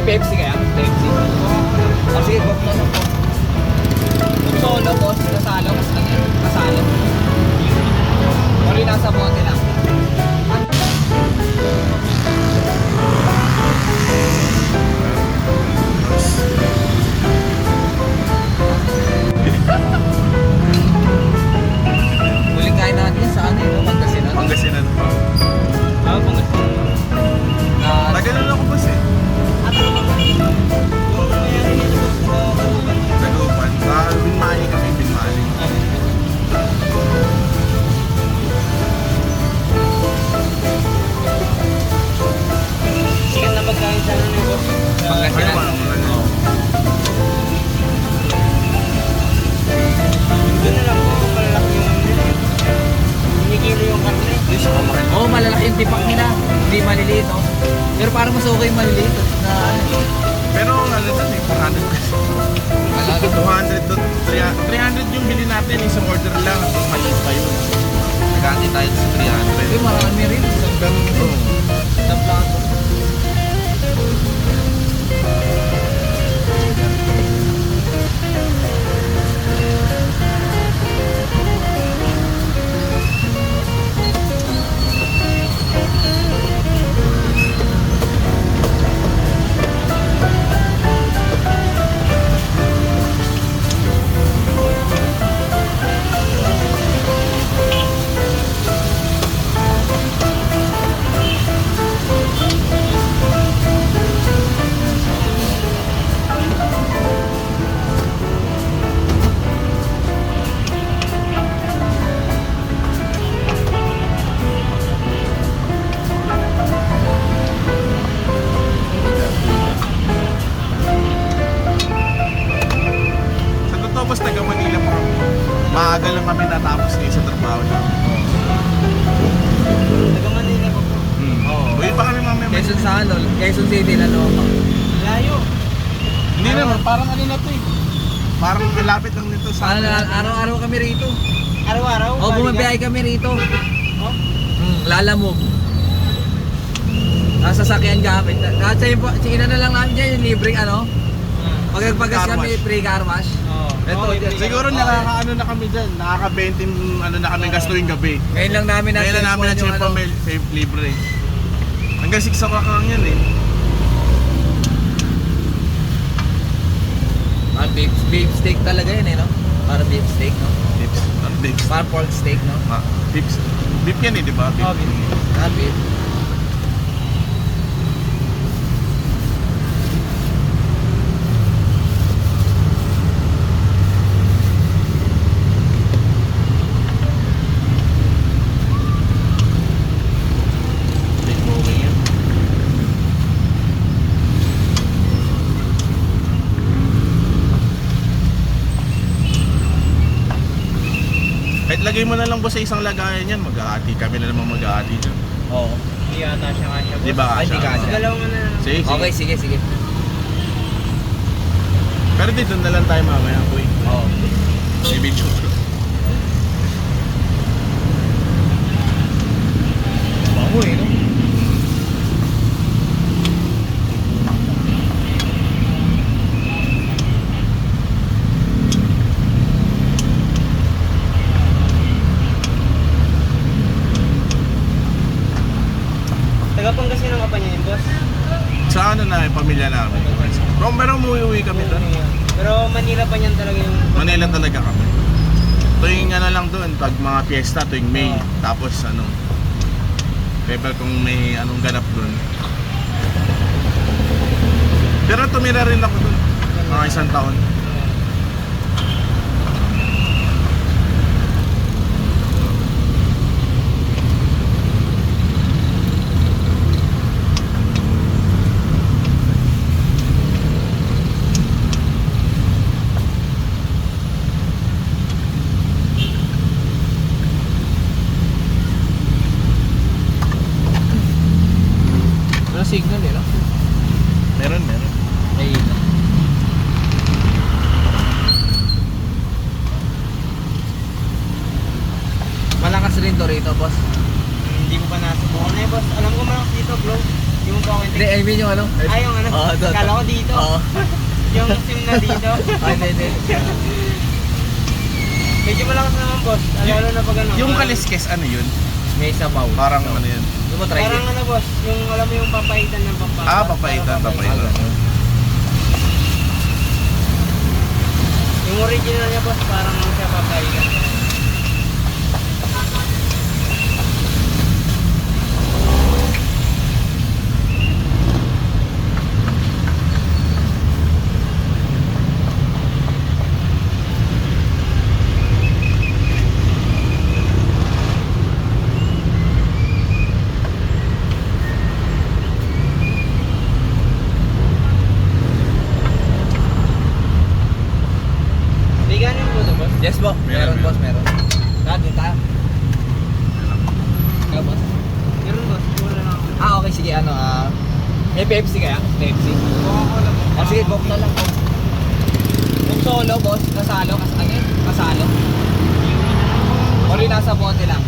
May Pepsi kaya? Pepsi. Ah, sige, box na lang po. Yung solo, boss, kasalo. Kasalo. Or yung nasa bote lang. Huling kain natin sa ano yun, Pangasinan. Pangasinan pa. Ah, Pangasinan. Tagal na ako boss eh. Dagupan. Binmali kami, binmali. Sikat na pagkain sa ano yun, boss? Pangasinan. Doon na lang po, malalaki yung kinikilo yung karne. Oo, malalaki yung tipak nila. Hindi maliliit, no? Pero parang mas okay yung maliliit na ano. Pero ano doon eh, 400 kasi. 200 to 300 yung bili natin, isang order lang. Maliit pa yun. Nagkati tayo sa 300. Pero marami rin. Isang plato. Tapos taga Manila pa kami. Maaga lang kami natapos ngayon sa trabaho namin. Taga Manila po po. Oo. Uwi pa kami mamaya. Quezon sa ano? Quezon City na Loma. Layo. Hindi naman, parang ano na to eh. Parang malapit lang nito sa Araw-araw kami rito. Araw-araw? O, bumabiyay kami rito. Oh? Lalamog. Sasakyan gamit. Kasi ina na lang namin dyan yung libreng ano. Pag nagpagas Car kami, wash. free car wash. Ito, Siguro nakakaano na kami dyan, nakaka-20 ano na kami gas tuwing gabi. Ngayon lang namin Ngayon na namin na-check pa may libre. Hanggang 6 o'clock lang yan eh. Beef steak talaga yun eh, no? Para beef steak, no? Beef. Para pork steak, no? Beef yan eh, di ba? Beef. Beef. Kahit lagay mo na lang po sa isang lagayan yan, mag-aati kami na naman mag-aati dyan. Oo. Hindi ata siya kasya. Di ba Ay, di kasya? kasya. Dalawa mo na lang. Sige, sige. Okay, sige. Pero dito na lang tayo mamaya, boy. Oo. May video. Bango eh, no? Taga Pangasinan ka pa niya yun, boss? Sa ano na, yung pamilya namin. Pero umuwi kami doon. Pero Manila pa niyan talaga yung... Manila talaga kami. Tuwing ano lang doon, pag mga fiesta, tuwing May. Tapos ano, paper kung may anong ganap doon. Pero tumira rin ako doon, mga 1 taon. Signal eh, no? Meron. May malakas rin to rito, boss. Hindi ko pa nasubukan na boss. Alam ko malakas dito, bro. Hindi mo pa ako Hindi, I mean yung ano. Ay, yung ano, Oo, doon. kala ko dito. Oo. Yung sim na dito. Ay, hindi. Medyo malakas naman, boss. Lalo na pag ano. Yung parang- kaliskes, ano yun? May sabaw. Parang ano yun? Ano mo try Parang it? ano, boss, yung alam mo yung papaitan ng pampanga. Ah, papaitan. Yung original niya, boss, parang ano siya papaitan. Biganin mo to, boss? Yes, boss. Meron, Meron. boss. Meron. Dito tayo. Ikaw, boss. Meron, boss. Puro na ako. Okay, sige. May Pepsi kaya? Pepsi. Coca-Cola, boss. Sige, Coke na lang, Coke. Kung solo, boss, kasalo. Ano yun? Kasalo. O rin nasa bote lang.